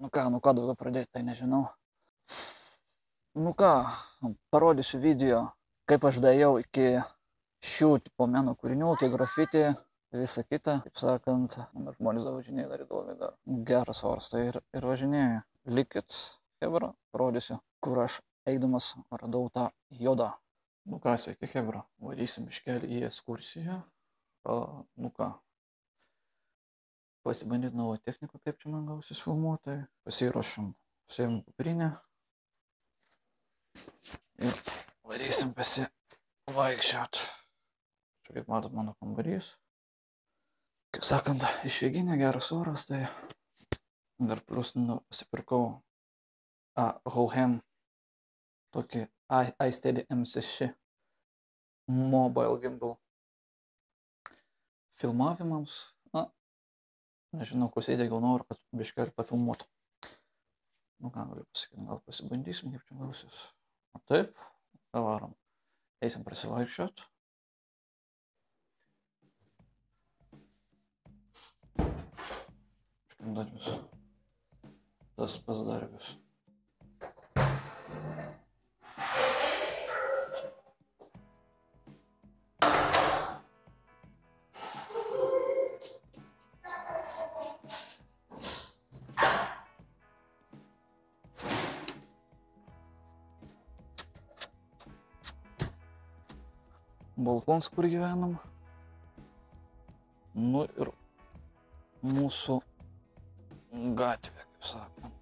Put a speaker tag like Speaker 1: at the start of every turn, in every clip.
Speaker 1: Nu ką daugiau pradėti, tai nežinau. Nu ką, parodysiu video, kaip aš daėjau iki šių tipo meno kūrinių, iki grafiti, visa kita. Kaip sakant, žmonės važinėja dar įdomi, dar geras oras, tai ir važinėja. Likit, hebra, parodysiu, kur aš eidamas radau tą jodą. Nu ką, sveiki, hebra, varysim iškelį į ekskursiją. Nu ką, pasibandyti naują techniką, kaip čia man gausis filmuoti. Pasiruošim, sėmim kuprinę ir varysim pasivaikščiot. Čia kaip matot mano kambarys. Kaip sakant, išeiginė, geras oras, tai dar plus nusipirkau Hohem tokį iSteady M6 mobile gimbal filmavimams. Nežinau, ko sėdė, gal noriu, kad biškelį pafilmuotų. Nu ką, galiu pasakyti, gal pasibandysim, kaip čia gausis. Taip, pavarom. Eisim prasivaikščiot. Iškimdat vis. Tas pasidarė vis. Balkons, kur gyvenam. Nu ir mūsų gatvė, kaip sakant.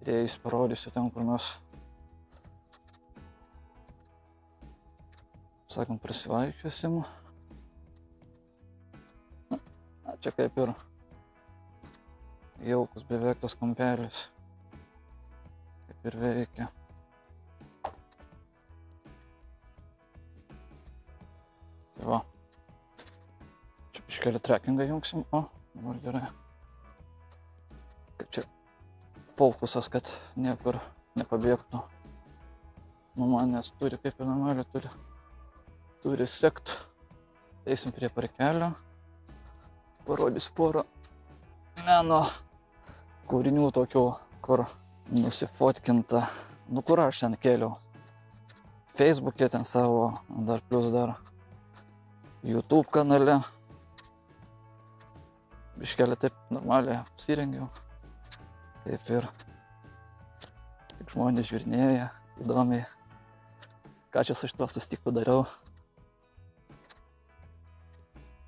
Speaker 1: Ir jais parodysiu ten, kur mes, sakant, prisivaikščiosim. Čia kaip ir jaukus beveik tas kampelis. Kaip ir veikia. Tai va. Čia iškelį trekkingą jungsim. Dabar gerai. Kaip čia fokusas, kad niekur nepabėgtų nuo manęs. Turi kaip ir normaliai, turi sekt. Eisim prie parkelio. Parodysiu porą meno kūrinių tokių, kur nusifotkinta. Nu kur aš ten kėliau. Facebook'e ten savo, dar plus dar YouTube kanale. Biškelį taip normaliai apsirengiau. Taip ir tik žmonės žiūrinėja, įdomiai. Ką čia su šituo sustiku dariau.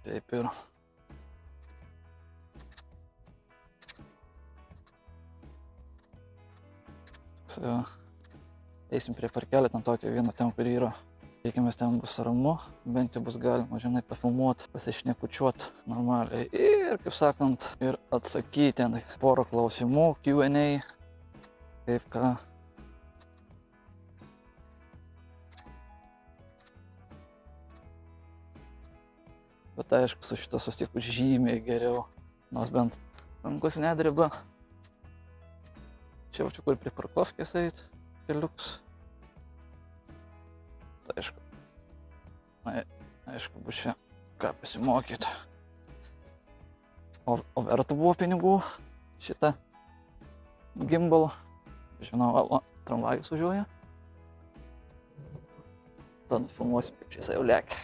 Speaker 1: Taip ir. Eisim prie parkelio, ten tokio vieno ten, kur yra. Tikimės, ten bus ramu, bent jau bus galima, žinai, pafilmuoti, pasišnekučiuoti normaliai. Ir, kaip sakant, ir atsakyti ten porą klausimų, Q&A, kaip ką. Bet aišku, su šito sustiku žymiai geriau, nors bent rankos nedreba. Čia jau čia kur prie parkovkės eit, keliuks. Aišku, bus čia ką pasimokyti. O verta buvo pinigų šitą gimbalą. Žinau, tramvajus važiuoja. Tada nufilmuosim, kaip čia jisai jau lekia.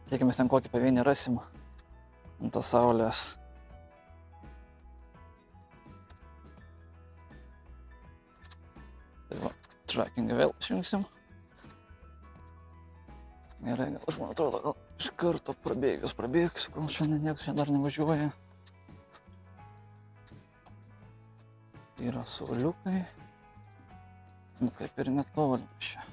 Speaker 1: Tikimės, ten kokį pavienį rasim ant tos saulės. Tai va, trackingą vėl išjungsim. Gerai, gal aš man atrodo, gal iš karto prabėgsiu, kol šiandien niekas čia dar nevažiuoja. Yra sauliukai. Nu kaip ir netoli čia.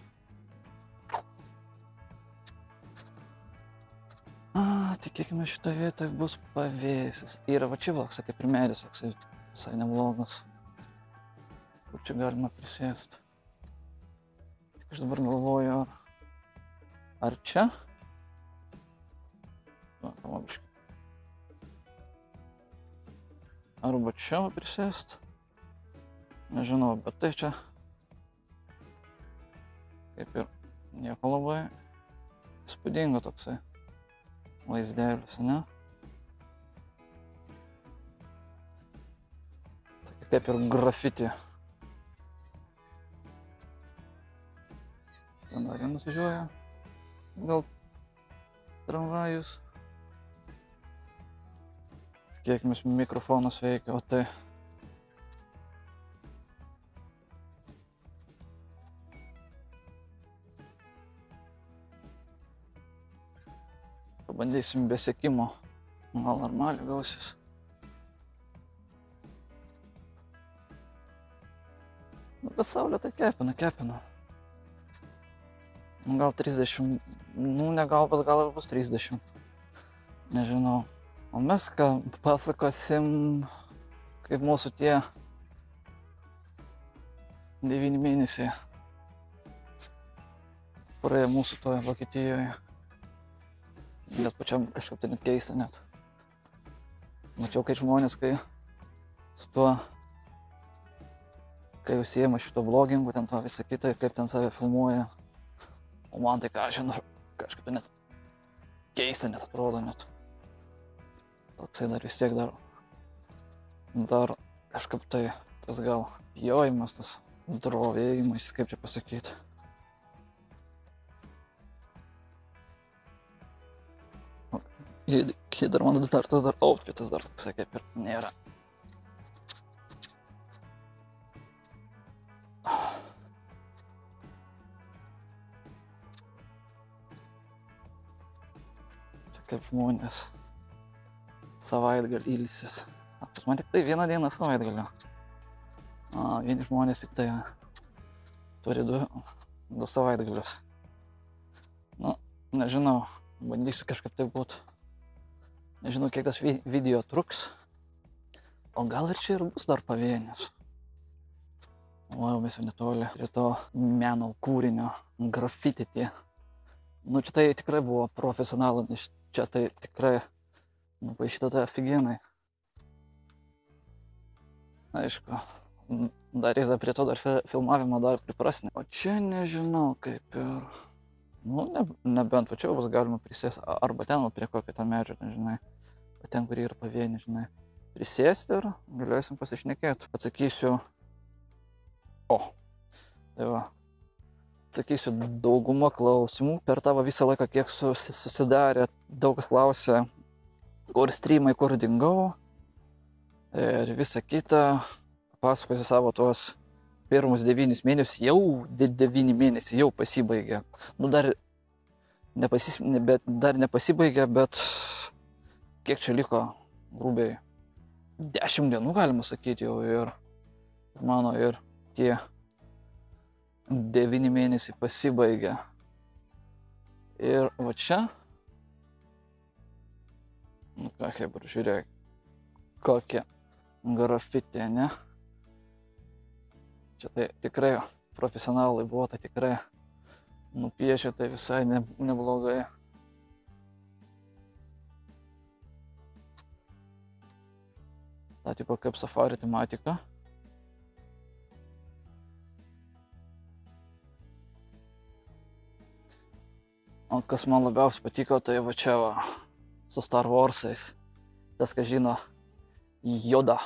Speaker 1: Tikėkime, šitoje vietoje bus pavėsis. Yra va čia vlaks, kaip ir medis, visai neblogas. Kur čia galima prisėsti. Tik aš dabar galvoju, ar čia? Pamabiškai. Arba čia prisėsti. Nežinau, bet tai čia kaip ir nieko labai įspūdingo toksai vaizdelis, ne? Tokia kaip ir grafiti. Ten dar vienas važiuoja. Gal tramvajus. Tikėkimės mikrofonas veikia, o tai pabandysim be sekimo. Gal normaliai gausis. Nu, bet saulė tai kepina. Gal 30, nu ne gal, bet gal ir bus 30. Nežinau. O mes ką pasakosim, kaip mūsų tie 9 mėnesiai praėjo mūsų toje Vokietijoje. Bet pačiam kažkaip tai net keista net. Mačiau, kai žmonės, kai su tuo, kai užsiema šito vlogingu, ten to visą kitą, kaip ten save filmuoja. O man tai ką žinau, kažkaip tai net keista net atrodo net. Toksai dar vis tiek dar kažkaip tai tas gal jojimas, tas drovėjimas, kaip čia pasakyti. Dar man tas outfitas dar toksai kaip ir nėra. Čia kaip žmonės savaitgalį ilsis. Pas man tik tai vieną dieną savaitgalio. Vieni žmonės tik tai turi du savaitgalius. Nu, nežinau, bandysiu kažkaip tai būt. Nežinau, kiek tas video truks. O gal ir čia ir bus dar pavienis. O jau mes jau netoli prie to meno kūrinio, grafiti tie. Nu, čia tai tikrai buvo profesionalai, nes čia tai tikrai nupaišyta tai aфиgenai. Aišku, dar prie to dar filmavimo dar priprasnė. O čia nežinau kaip ir... Nu, nebent va čia bus galima prisėsti, arba ten prie kokio ten medžio, žinai. Ten, kur yra pavienė, žinai. Prisėsti ir galėsim pasišnekėti. Atsakysiu... Tai va. Atsakysiu daugumą klausimų. Per tavo visą laiką, kiek susidarė, daug kas klausė, kur streamai, kur dingau. Ir visą kitą. Pasakosiu savo tuos pirmus 9 mėnesius, jau 9 mėnesiai jau pasibaigė. Nu, dar nepasibaigė, bet kiek čia liko, grubiai 10 dienų, galima sakyti, jau ir mano ir tie 9 mėnesiai pasibaigė. Ir va čia, nu ką, Hebra, žiūrėk, kokia grafitė, ne? Čia tai tikrai profesionalai buvo, tai tikrai nupiešė tai visai neblogai. Ta tipo kaip safari tematika. O kas man labiausiai patiko, tai va čia va, su Star Warsais. Tas, kas žino, Yoda.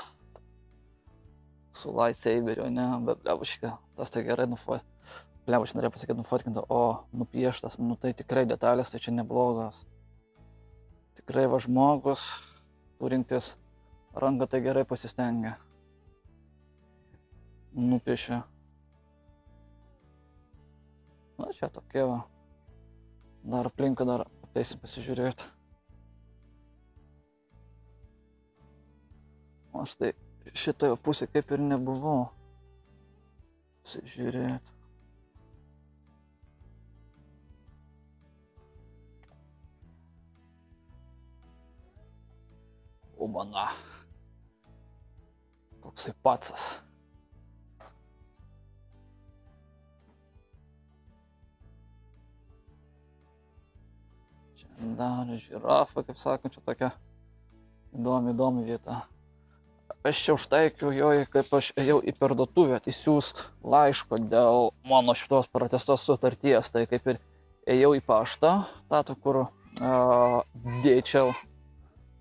Speaker 1: Su lightsaberiu, ne, bet blebuškė, tas tai gerai blebuškė norėjo pasakyti nufotkinta, o nupieštas, nu tai tikrai detalės, tai čia neblogas. Tikrai va žmogus, turintis ranką, tai gerai pasistengia. Nupiešė. Na, čia tokie va. Dar aplinką dar ateisim pasižiūrėti. O štai šitoje pusėje kaip ir nebuvau. Pasižiūrėti. Obana. Koksai pacas. Čia dar žirafa, kaip sakant, čia tokia įdomi vieta. aš čia užtaikiau jo, kaip aš ėjau į parduotuvę įsiųst laiško dėl mano šitos pratęstos sutarties. Tai kaip ir ėjau į paštą, tą, kur dėčiau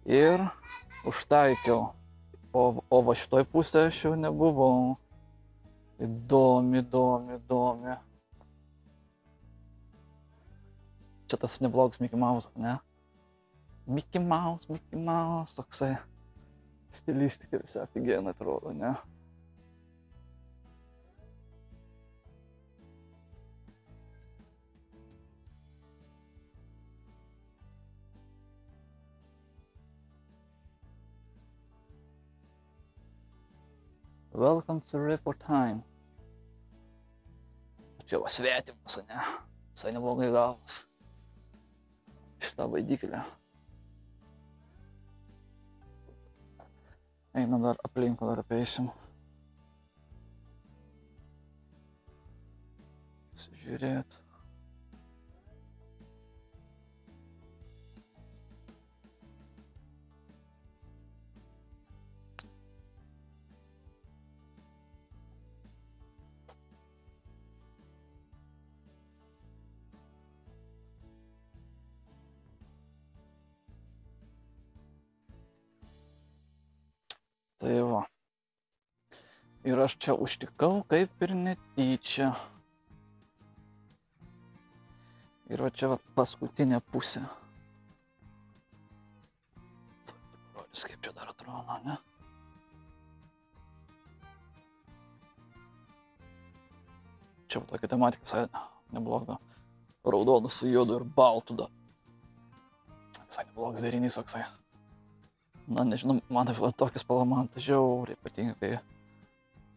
Speaker 1: ir užtaikiau. O va šitoj pusė aš jau nebuvau. Įdomi. Čia tas neblogas Mickey Mouse, ne? Mickey Mouse, toksai stilistika visi aфиgenai atrodo, ne? Welcome to Report Time. Čia va svetimas, ne? Visai neblogai gavos. Šitą vaidiklę. Einam dar aplinkų, dar apeisim. Žiūrėt. Tai va. Ir aš čia užtikau kaip ir netyčia. Ir va čia va paskutinė pusė. Rodys, kaip čia dar atrodo, ne? Čia va tokia tematika visai nebloga. Raudonų su juodu ir baltu da. Visai neblogas derinys toksai. Na, nežinau, man tai tokia spalva man tai žiauriai patinka, kai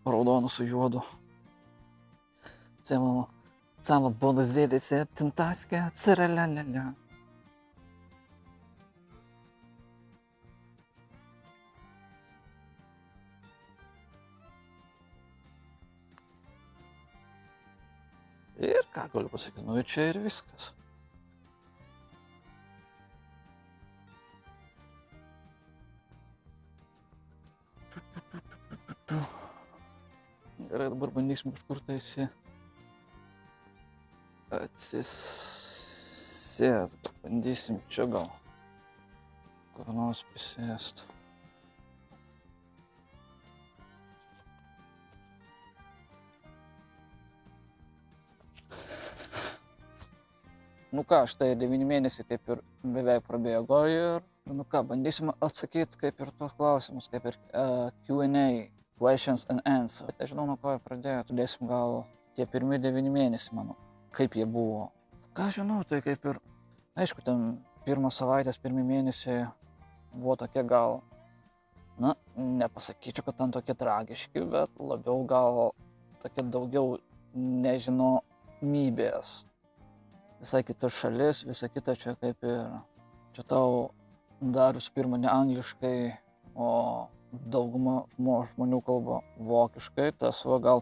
Speaker 1: raudonų su juodu. Cama bolazėlėse, tintaskė, cirelelelė. Ir ką galiu pasakyti, nu čia ir viskas. Gerai, dabar bandysim kažkur tai atsisėst. Bandysim čia gal kur nors prisėst. Nu ką, štai 9 mėnesiai kaip ir beveik prabėgo ir nu ką, bandysim atsakyti kaip ir tuos klausimus, kaip ir Q&A. Questions and answers. Bet aš žinau, nuo ko jie pradėjo. Turėsim gal tie pirmi 9 mėnesiai, manau. Kaip jie buvo. Ką žinau, tai kaip ir... Aišku, ten pirmos savaitės, pirmi mėnesiai buvo tokie gal... Na, nepasakyčiau, kad ten tokie tragiški, bet labiau gal tokie daugiau nežinomybės. Visai kita šalis, visai kita čia kaip ir... Čia tau darius pirmą ne angliškai, o... Dauguma žmonių kalba vokiškai, tas va gal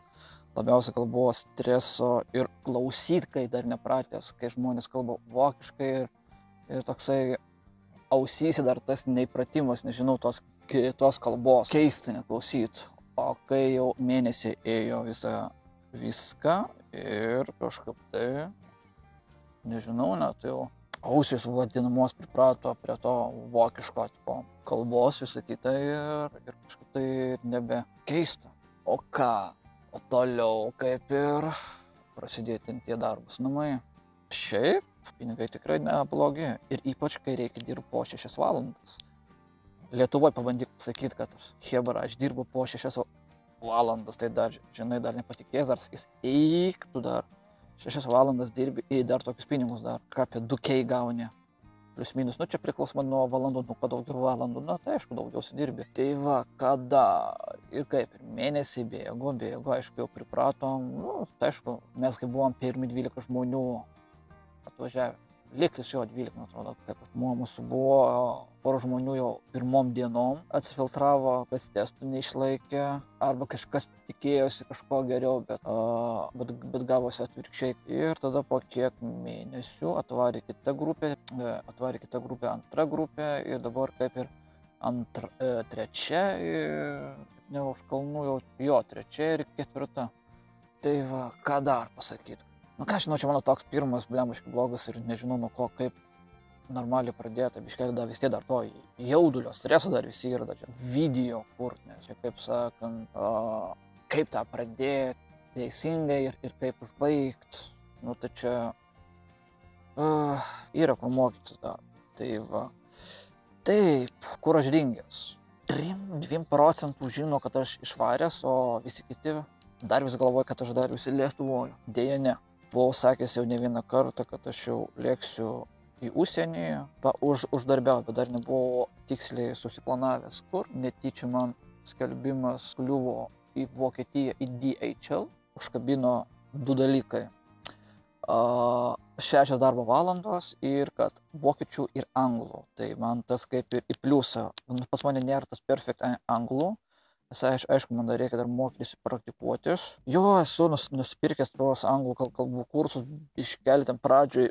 Speaker 1: labiausiai gal buvo streso ir klausyt, kai dar nepratęs, kai žmonės kalba vokiškai ir toksai ausysi dar tas neįpratimas, nežinau, tos kitos kalbos, keista neklausyt. O kai jau mėnesį ėjo viską ir kažkaip tai, nežinau, net jau ausys vadinamos priprato prie to vokiško tipo kalbos visą kitą ir kažkaip tai nebe keista. O ką? O toliau kaip ir prasidėti tie darbus namai. Šiaip pinigai tikrai neblogi ir ypač kai reikia dirbti po 6 valandas. Lietuvoje pabandyk sakyti, kad hebra, aš dirbu po 6 valandas, tai dar, žinai, dar nepatikės, dar sakys, eik tu dar 6 valandas dirbi ir dar tokius pinigus dar, ką apie 2K gauni. Plius minus, nu čia priklausomai nuo valandų, nu kuo daugiau valandų, na tai aišku, daugiausiai dirbi. Tai va, kada ir kaip, ir mėnesiai bėgo, aišku, jau pripratom, nu, tai aišku, mes kai buvom pirmi 12 žmonių atvažiavę, liktis jo 12, atrodo, kaip mūsų buvo pora žmonių jau pirmom dienom atsifiltravo, kas testų neišlaikė, arba kažkas tikėjosi kažko geriau, bet gavosi atvirkščiai. Ir tada po kiek mėnesių atvarė kita grupė, antra grupė ir dabar kaip ir trečia, ne už kalnų, jo, trečia ir ketvirta. Tai va, ką dar pasakyti? Nu ką žinau, čia mano toks pirmas blembiškai blogas ir nežinau nuo ko, kaip normaliai pradėti, biškiai dar vis tiek dar to jaudulio, streso dar visi yra, dar čia video kurt, nes čia kaip sakant, kaip tą pradėti teisingai ir kaip užbaigti, nu tai čia yra kur mokytis dar, tai va. Taip, kur aš dingęs? 3-2% žino, kad aš išvaręs, o visi kiti dar vis galvoja, kad aš dar visi Lietuvoje. Deja ne. Buvau sakęs jau ne vieną kartą, kad aš jau lėksiu į užsienį, uždarbiauti, bet dar nebuvau tiksliai susiplanavęs, kur. Netyčia man skelbimas kliuvo į Vokietiją, į DHL, užkabino 2 dalykai. 6 darbo valandos ir kad vokiečių ir anglų. Tai man tas kaip ir į pliusą. Pas mane nėra tas perfect anglų. Aišku, man dar reikia dar mokytis praktikuotis. Jo, esu nusipirkęs tuos anglų kalbų kursus, iškelti ten pradžioj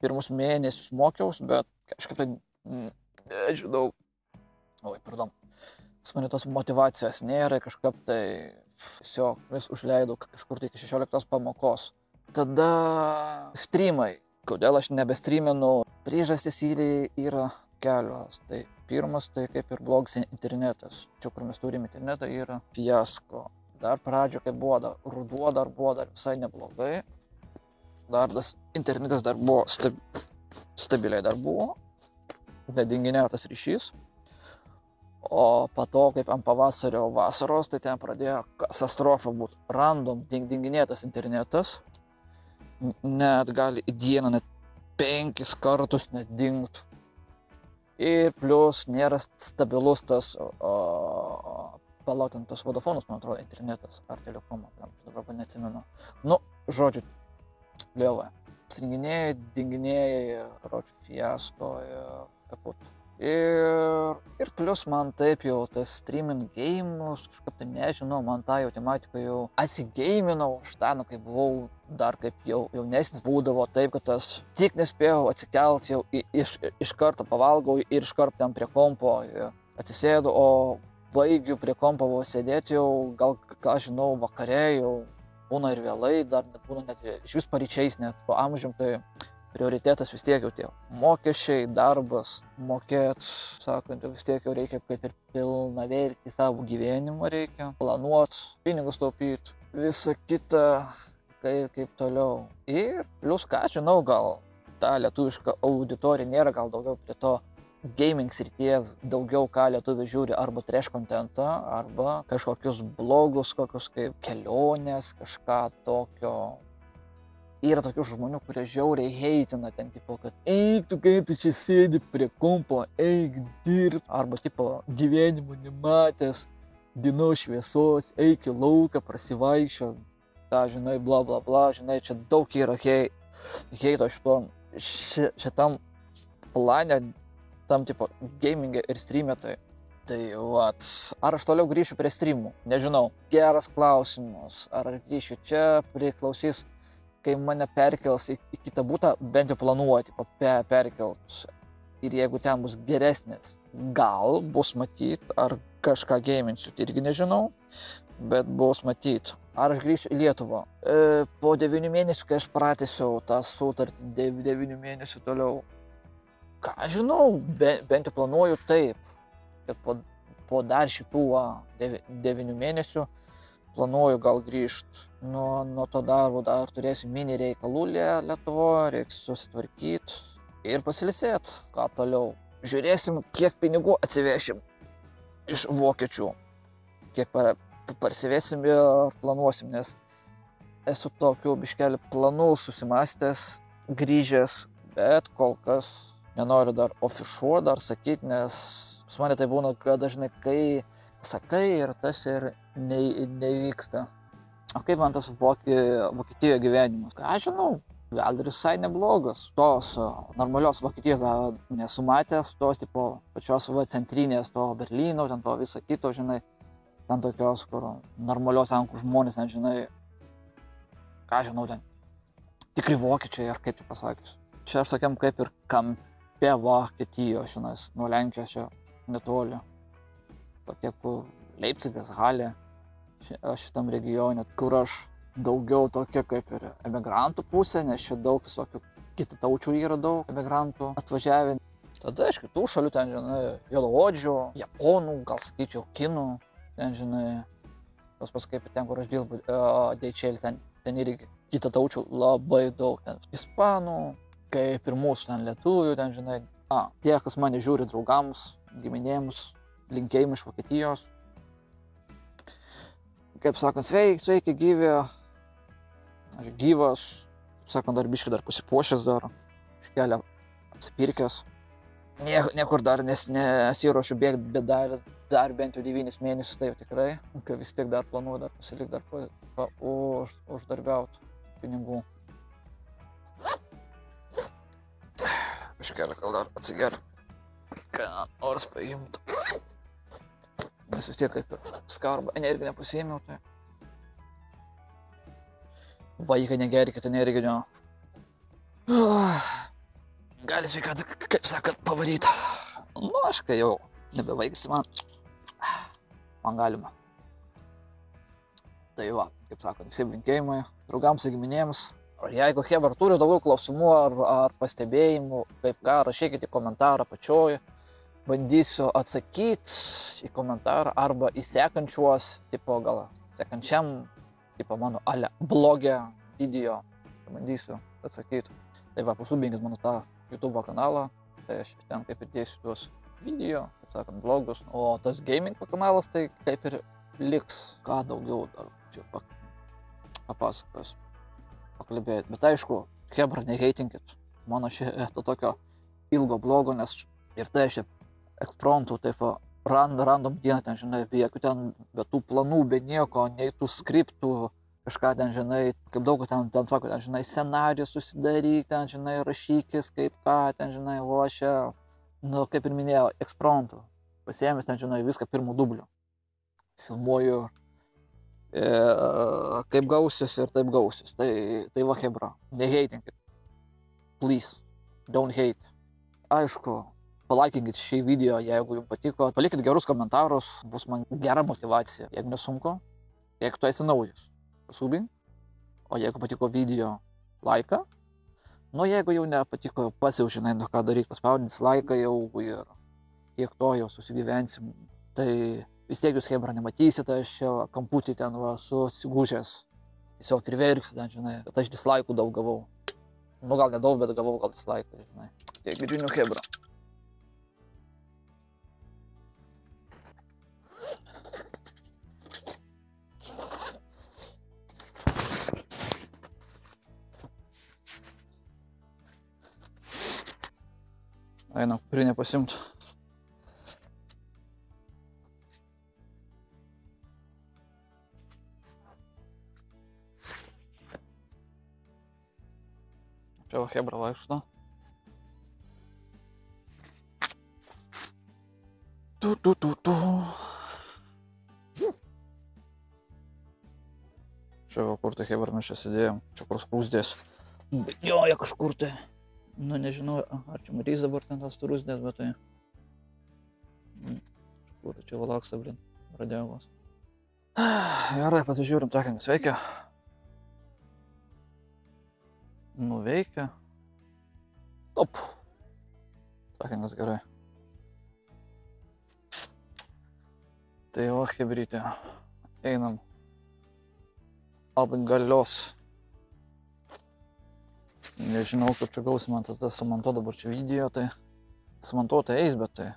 Speaker 1: pirmus mėnesius mokiaus, bet kažkaip tai, nežinau, pardon, pas mane tos motyvacijos nėra, kažkaip tai tiesiog vis užleidau kažkur tai iki 16 pamokos. Tada streamai. Kodėl aš nebestreaminu? Priežastys yra kelios. Tai pirmas, tai kaip ir blogas internetas. Čia, kur mes turime internetą, yra fiasko. Dar pradžio, kai buvo ruduo, dar buvo visai neblogai. Dar tas internetas dar buvo stabiliai dar buvo. Nedinginėjo tas ryšys. O po to, kaip ant pavasario vasaros, tai ten pradėjo katastrofa būti. Random dinginėtas internetas. Net gali į dieną net 5 kartus net dingt. Ir plus nėra stabilus tas palautintas Vodafonas, man atrodo, internetas ar telekomo, dabar neatsimenu. Nu, žodžiu, lievai. Stringinėjai, dinginėjai, fiasko ir kaput. Ir plus man taip jau tas streaming game'us, kažkaip tai nežinau, man tą jau tematiką jau atsigeiminau, aš ten, kai buvau dar kaip jau jaunesnis būdavo taip, kad aš tik nespėjau atsikelti jau iš karto pavalgau ir iš karto ten prie kompo atsisėdu, o baigiu prie kompo sėdėti jau gal, ką žinau, vakare jau būna ir vėlai, dar net būna net iš vis paryčiais, net po amžium, tai prioritetas vis tiek jau tie mokesčiai, darbas, mokėt, sakant, vis tiek jau reikia kaip ir pilnavertį savo gyvenimą reikia, planuot, pinigus taupyti, visa kita, kaip toliau. Ir plius, ką žinau, gal ta lietuviška auditorija nėra gal daugiau prie to gaming srities, daugiau ką lietuviai žiūri arba trash contentą, arba kažkokius blogus, kokius kaip kelionės, kažką tokio. Yra tokių žmonių, kurie žiauriai heitina ten, tipo, kad eik tu, kai tu čia sėdi prie kompo, eik dirb, arba, tipo, gyvenimo nematęs, dienos šviesos, eik į lauką, prasivaikščio, tą, žinai, bla bla bla, žinai, čia daug yra heito šitam plane, tam, tipo, gaming'e ir stream'e, tai vat, ar aš toliau grįšiu prie stream'ų, nežinau, geras klausimas, ar grįšiu čia, priklausys, kai mane perkels į kitą butą, bent jau planuoti, perkels. Ir jeigu ten bus geresnis, gal bus matyt, ar kažką gaminsiu, tai irgi nežinau, bet bus matyt. Ar aš grįšiu į Lietuvą? Po 9 mėnesių, kai aš pratęsiau tą sutartį, 9 mėnesių toliau, ką žinau, bent jau planuoju taip, kad po dar šitų 9 mėnesių planuoju gal grįžti. Nuo to darbo dar turėsiu mini reikalų Lietuvoje, reiks susitvarkyti ir pasilisėti. Ką toliau? Žiūrėsim, kiek pinigų atsivešim iš vokiečių. Kiek parsivesim ir planuosim, nes esu tokių biškelį planų susimastęs, grįžęs, bet kol kas nenoriu dar ofišuoti, dar sakyti, nes su mane tai būna, kad dažnai kai sakai ir tas ir neįvyksta. O kaip man tas Vokietijoje gyvenimas? Ką žinau, gal ir visai neblogas. Tos normalios Vokietijos nesu matęs, tos tipo pačios centrinės, to Berlyno, ten to viso kito, žinai, ten tokios, kur normalios ankų žmonės, ten, žinai, ką žinau, ten tikri vokiečiai, ar kaip tai pasakius. Čia aš tokiam kaip ir kampe Vokietijos, žinai, nuo Lenkijos čia netoli. Tokie kur Leipzigas, Halė, šitam regione, kur aš daugiau tokia kaip ir emigrantų pusė, nes čia daug visokių kitataučių yra daug emigrantų atvažiavę. Tada iš kitų šalių ten, žinai, juodaodžių, japonų, gal sakyčiau, kinų, ten, žinai, tas pas kaip ten, kur aš dirbu, DHL, ten irgi kitataučių labai daug, ten ispanų, kaip ir mūsų ten lietuvių, ten, žinai, tie, kas mane žiūri draugams, giminėms, linkėjimai iš Vokietijos. Kaip sakant, sveiki, gyvi, aš gyvas, kaip sakant, dar biškai dar pasipuošęs dar, iškelę apsipirkęs. Niekur dar nesiruošiu bėgti, bet dar bent jau 9 mėnesius, tai jau tikrai, kai vis tiek dar planuoju dar pasilikti, dar uždarbiauti pinigų. Iškelę gal dar atsigerti, ką nors paimtų. Nes vis tiek kaip ir skarbą energinę pasiėmiau, tai vaikai negerkite energinio. Gali sveikatą, kaip sakant, pavaryti. Nu, aš kai jau nebevaiksti man galima. Tai va, kaip sakant, visi linkėjimai, draugams ir giminėms. Jeigu Hebra turi daugiau klausimų ar pastebėjimų, kaip ką, rašykite į komentarą apačioj. Bandysiu atsakyti į komentarą arba į sekančiuos, tipo gal sekančiam, tipo mano blogę video, bandysiu atsakyti. Tai va, pasūbinkit mano tą YouTube kanalą, tai aš ten kaip ir dėsiu tuos video, kaip sakant, blogus. O tas gaming kanalas tai kaip ir liks, ką daugiau dar čia papasakos, pakalbėti. Bet aišku, Hebra, neheitinkit mano šito tokio ilgo blogo, nes ir tai aš ekspromptu, taip va, random dieną ten, žinai, be jokių ten, be tų planų, be nieko, nei tų skriptų, kažką ten, žinai, kaip daug ten sako, ten, žinai, scenarijų susidaryk, ten, žinai, rašykis, kaip ką, ten, žinai, o aš, nu, kaip ir minėjau, ekspromptu, pasiėmęs ten, žinai, viską pirmų dublių. Filmuoju, kaip gausis ir taip gausis. Tai va, Hebra, neheitinkit. Please, don't hate. Aišku, palaikinkit šį video, jeigu jums patiko. Palikit gerus komentarus, bus man gera motyvacija. Jeigu nesunku, jeigu tu esi naujas, pasubink. O jeigu patiko video, laiką. Nu, jeigu jau nepatiko, pats jau žinai, nu ką daryti, paspaudins laiką jau ir tiek to jau susigyvensim. Tai vis tiek jūs Hebra nematysite, aš čia kamputį ten va susigūžęs. Tiesiog ir verksiu ten, žinai, kad aš dislaikų daug gavau. Nu, gal nedaug, bet gavau gal dislaikų, žinai. Tiek žinių Hebra. Einam, kuprinę pasiimt. Čia va Hebra vaikšto. Čia va kur tai Hebra mes čia sėdėjom, čia kur skrūsdės. Bet joja kažkur tai. Nu, nežinau, ar čia matys dabar ten tas turusdės, bet tai... Kur čia valaksta, blin, radiavos. Gerai, pasižiūrim, trackingas veikia. Nu, veikia. Top. Trackingas gerai. Tai va, Hebrytė. Einam. Atgalios. Nežinau, kaip čia gausi man tas sumontuot dabar čia video, tai sumontuota eis, bet tai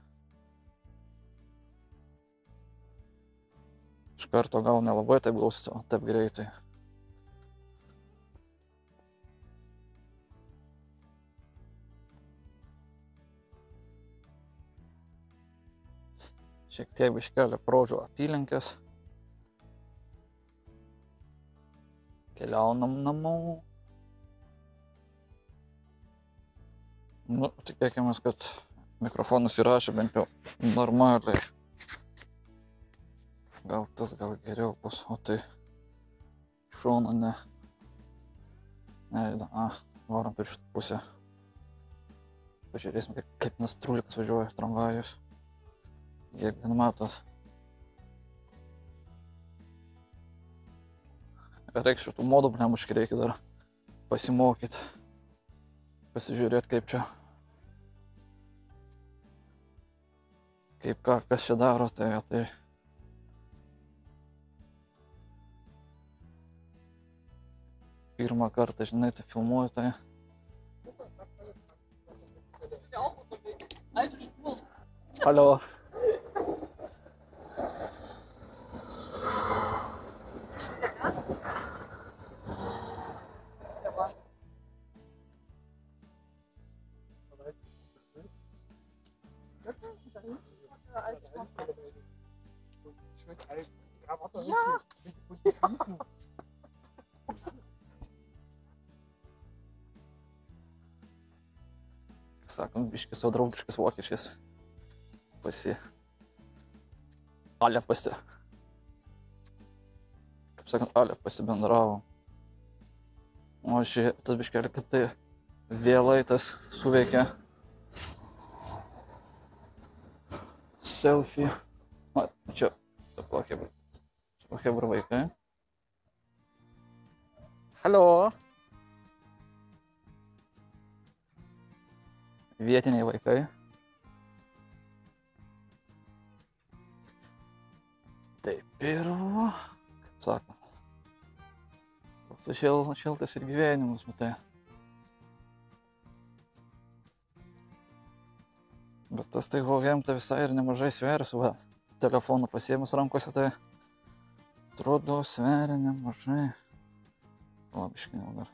Speaker 1: iš karto gal nelabai taip gausi, o taip greitai. Šiek tiek biškelį Prodžių apylinkės. Keliaunam namo. Nu, tikėkimės, kad mikrofonas įrašė bent jau normaliai. Gal tas gal geriau bus, o tai šoną ne. Varom per šitą pusę. Pažiūrėsim, kaip nas trulikas važiuoja tramvajus. Jeigu ten matos. Reiks šitų modų, blemuškai, reikia dar pasimokyti. Pasižiūrėti, kaip čia. Kaip ką, kas čia daro, tai. Pirmą kartą, žinai, tai filmuoju, tai. Hallo.
Speaker 2: Ja.
Speaker 1: Sakom, biškis savo draugiškas vokiečiais. Ale kaip sakant, ale pasibendravo. O tas biškelį, kad tai vėlai tas suveikia. Selfie. O, čia hebra vaikai. Hallo. Vietiniai vaikai. Taip ir, kaip sako, toks šiltas ir gyvenimas, matai. Bet tas tai Huawei tai visai ir nemažai sveria, su telefonu pasiėmus rankose, tai atrodo sveria nemažai. O, biškinau dar.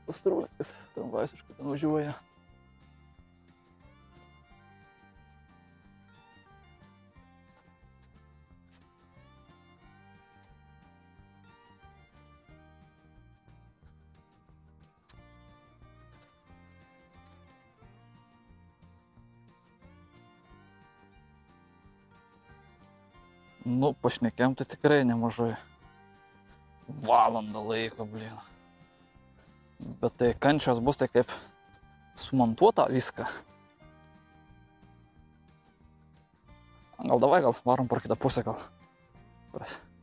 Speaker 1: Pastruotis, tramvajus iš kur ten važiuoja. Nu, pašnekėm tai tikrai nemažai. Valandą laiko, blin. Bet tai kančios bus tai kaip sumontuota viską. Gal davai, gal varom per kitą pusę, gal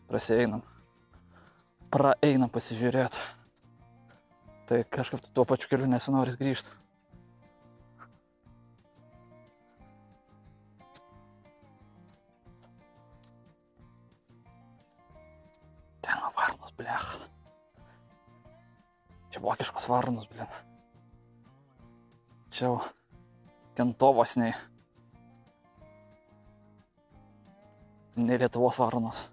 Speaker 1: prasieinam. Praeinam pasižiūrėti. Tai kažkaip tuo pačiu keliu nesinoris grįžti. Ten varnos, blech. Čia vokiškos varnos, blin. Čia jau Kentovos nei Lietuvos varnos.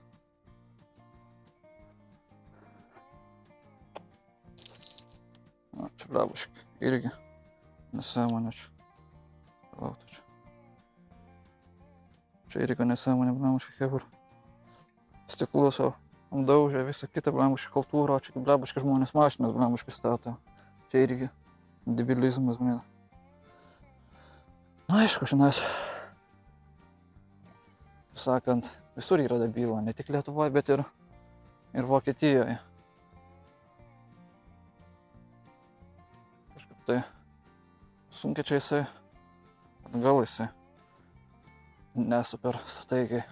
Speaker 1: Na, čia blebuškai, irgi nesąmonė čia. Lauktų čia. Čia irgi nesąmonė, blebuškai, hebur. Stiklus jau daužė visą kitą blebuškai kultūrą, čia blebuškai žmonės mašinas blebuškai stato. Čia irgi debilizmas, blin. Na, aišku, šiandien, sakant, visur yra debilų, ne tik Lietuvoje, bet ir Vokietijoje. Kažkaip tai sunkiai čia jisai, atgal jisai, nesuper staigiai.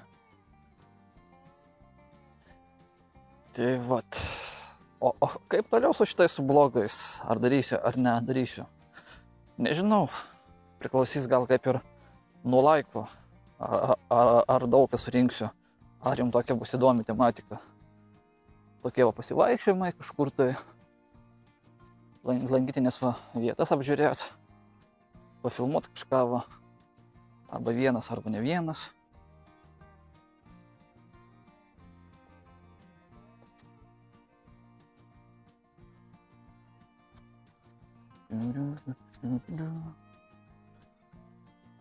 Speaker 1: Tai vat, o kaip toliau su šitais su blogais, ar darysiu, ar nedarysiu, nežinau. Priklausys gal kaip ir nuo laiko, ar daug kas surinksiu, ar jums tokia bus įdomi tematika. Tokie va pasivaikščiojimai kažkur tai, lankytinės vietas apžiūrėti, pafilmuoti kažką va, arba vienas, arba ne vienas.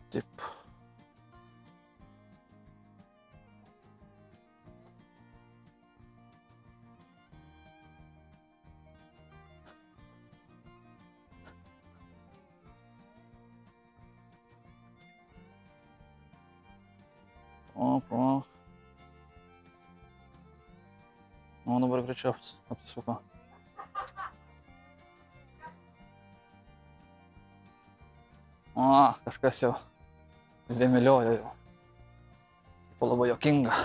Speaker 1: Taip. O, man dabar greičiau apsisuko. O, kažkas jau vėmeliojo jau. Tipo labai jokinga.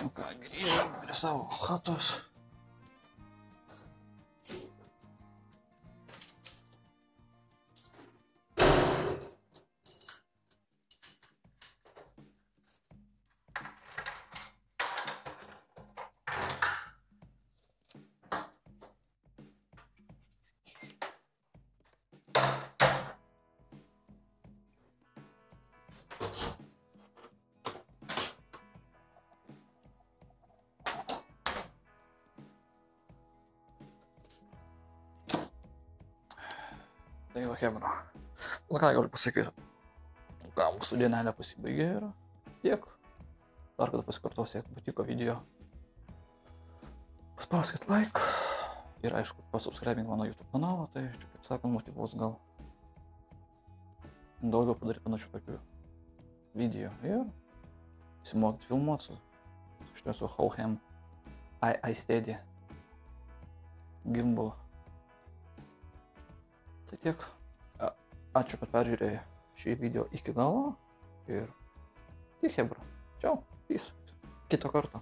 Speaker 1: Nu ką, grįžom prie savo chatos. Tai va, chebra. Na ką galiu pasakyti. Ką, mūsų dienelė pasibaigė ir tiek. Dar kada pasikartosiu, jeigu patiko video. Paspauskit like. Ir aišku, pasubscribink mano YouTube kanalą, tai čia, kaip sakant, motyvuos gal daugiau padaryti panašių tokių video. Ir įsimokyti filmuoti su šitiesų Hauhem iSteady gimbal. Tai tiek. Ačiū, kad peržiūrėjai šį video iki galo. Ir tiek, hebra. Čiau. Peace. Kito karto.